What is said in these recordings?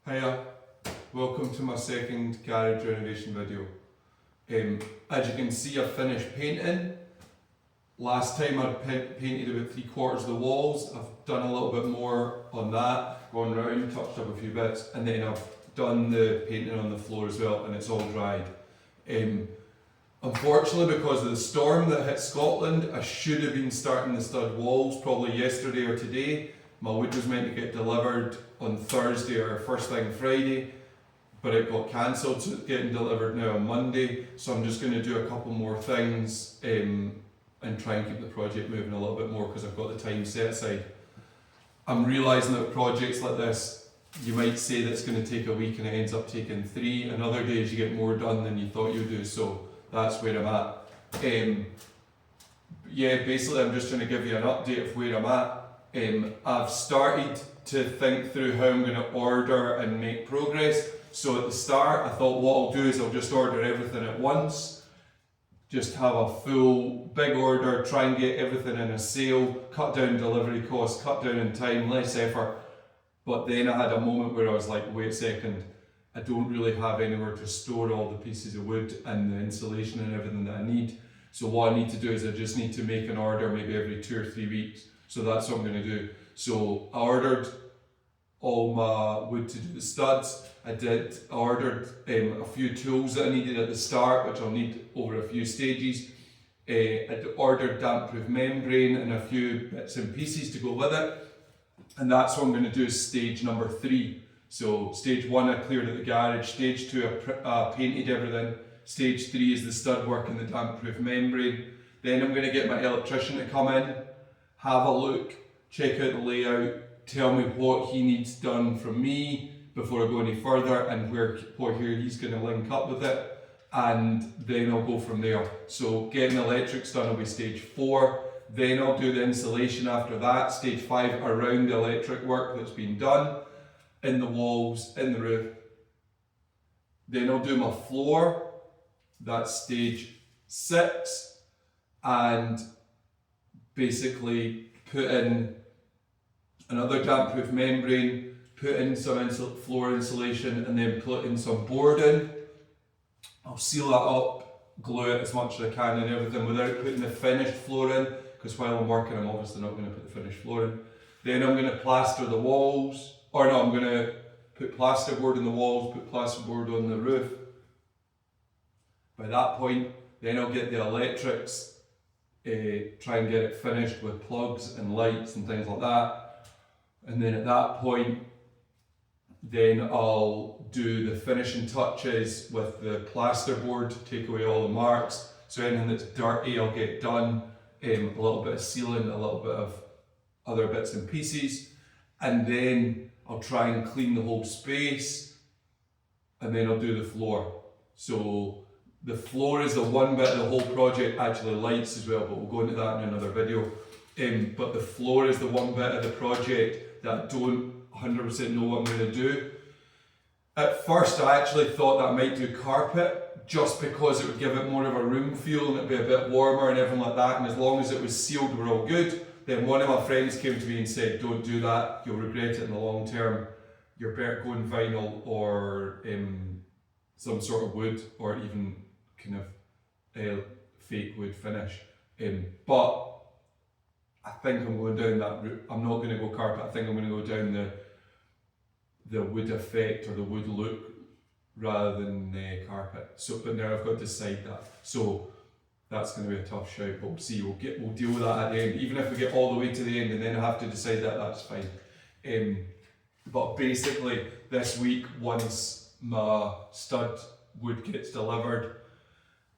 Hiya, welcome to my second garage renovation video. As you can see, I've finished painting. Last time I'd painted about 3/4 of the walls. I've done a little bit more on that, gone round, touched up a few bits, and then I've done the painting on the floor as well, and it's all dried. Unfortunately, because of the storm that hit Scotland, I should have been starting the stud walls probably yesterday or today. My wood was meant to get delivered on Thursday or first thing Friday, but it got cancelled, so it's getting delivered now on Monday. So I'm just going to do a couple more things and try and keep the project moving a little bit more because I've got the time set aside. I'm realising that projects like this, you might say that it's going to take a week and it ends up taking 3, and other days you get more done than you thought you'd do, so that's where I'm at. Yeah, basically I'm just trying to give you an update of where I'm at. I've started to think through how I'm going to order and make progress. So at the start I thought what I'll do is I'll just order everything at once, just have a full big order, try and get everything in a sale, cut down delivery costs, cut down in time, less effort. But then I had a moment where I was like, wait a second, I don't really have anywhere to store all the pieces of wood and the insulation and everything that I need. So what I need to do is I just need to make an order maybe every 2 or 3 weeks. So that's what I'm going to do. So I ordered all my wood to do the studs. I ordered a few tools that I needed at the start, which I'll need over a few stages. I ordered damp-proof membrane and a few bits and pieces to go with it. And that's what I'm going to do is stage number 3. So stage 1 I cleared at the garage, stage 2 I painted everything, stage 3 is the stud work and the damp-proof membrane. Then I'm going to get my electrician to come in, have a look, check out the layout, tell me what he needs done from me before I go any further and where he's going to link up with it, and then I'll go from there. So getting the electrics done will be stage 4, then I'll do the insulation after that, stage 5 around the electric work that's been done, in the walls, in the roof. Then I'll do my floor, that's stage 6, and basically put in another damp-proof membrane, put in some floor insulation, and then put in some boarding. I'll seal that up, glue it as much as I can and everything without putting the finished floor in, because while I'm working I'm obviously not going to put the finished floor in. Then I'm going to plaster the walls, I'm going to put plasterboard in the walls, put plasterboard on the roof. By that point, then I'll get the electrics, try and get it finished with plugs and lights and things like that. And then at that point, then I'll do the finishing touches with the plasterboard, take away all the marks. So anything that's dirty I'll get done, a little bit of sealing, a little bit of other bits and pieces. And then I'll try and clean the whole space, and then I'll do the floor. So the floor is the one bit of the whole project, actually lights as well, but we'll go into that in another video. But the floor is the one bit of the project that I don't 100% know what I'm going to do. At first I actually thought that I might do carpet, just because it would give it more of a room feel and it'd be a bit warmer and everything like that, and as long as it was sealed we're all good. Then one of my friends came to me and said, don't do that, you'll regret it in the long term. You're better going vinyl or some sort of wood, or even kind of fake wood finish. But I think I'm going down that route. I'm not going to go carpet, I think I'm going to go down the wood effect or the wood look rather than carpet. So, but now I've got to decide that. So that's going to be a tough shout, but we'll see. We'll deal with that at the end. Even if we get all the way to the end and then I have to decide that, that's fine. But basically, this week, once my stud wood gets delivered,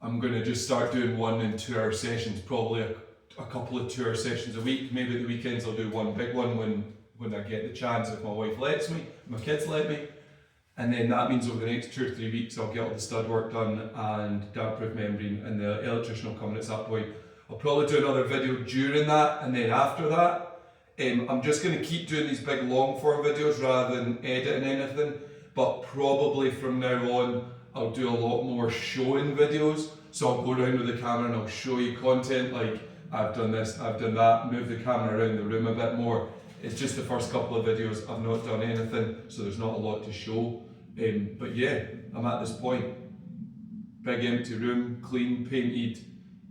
I'm going to just start doing 1 and 2 hour sessions, probably a couple of 2 hour sessions a week. Maybe at the weekends I'll do one big one when I get the chance, if my wife lets me, my kids let me. And then that means over the next 2 or 3 weeks I'll get all the stud work done and damp-proof membrane, and the electrician will come in at that point. I'll probably do another video during that, and then after that, I'm just going to keep doing these big long form videos rather than editing anything, but probably from now on I'll do a lot more showing videos. So I'll go around with the camera and I'll show you content like I've done this, I've done that, move the camera around the room a bit more. It's just the first couple of videos. I've not done anything, so there's not a lot to show. But yeah, I'm at this point. Big empty room, clean, painted,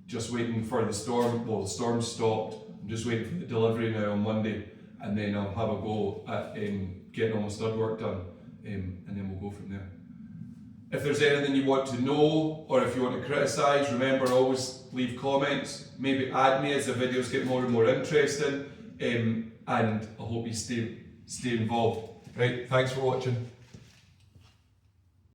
just waiting for the storm. Well, the storm stopped. I'm just waiting for the delivery now on Monday, and then I'll have a go at getting all my stud work done, and then we'll go from there. If there's anything you want to know, or if you want to criticise, remember always leave comments. Maybe add me as the videos get more and more interesting, and I hope you stay involved. Right, thanks for watching.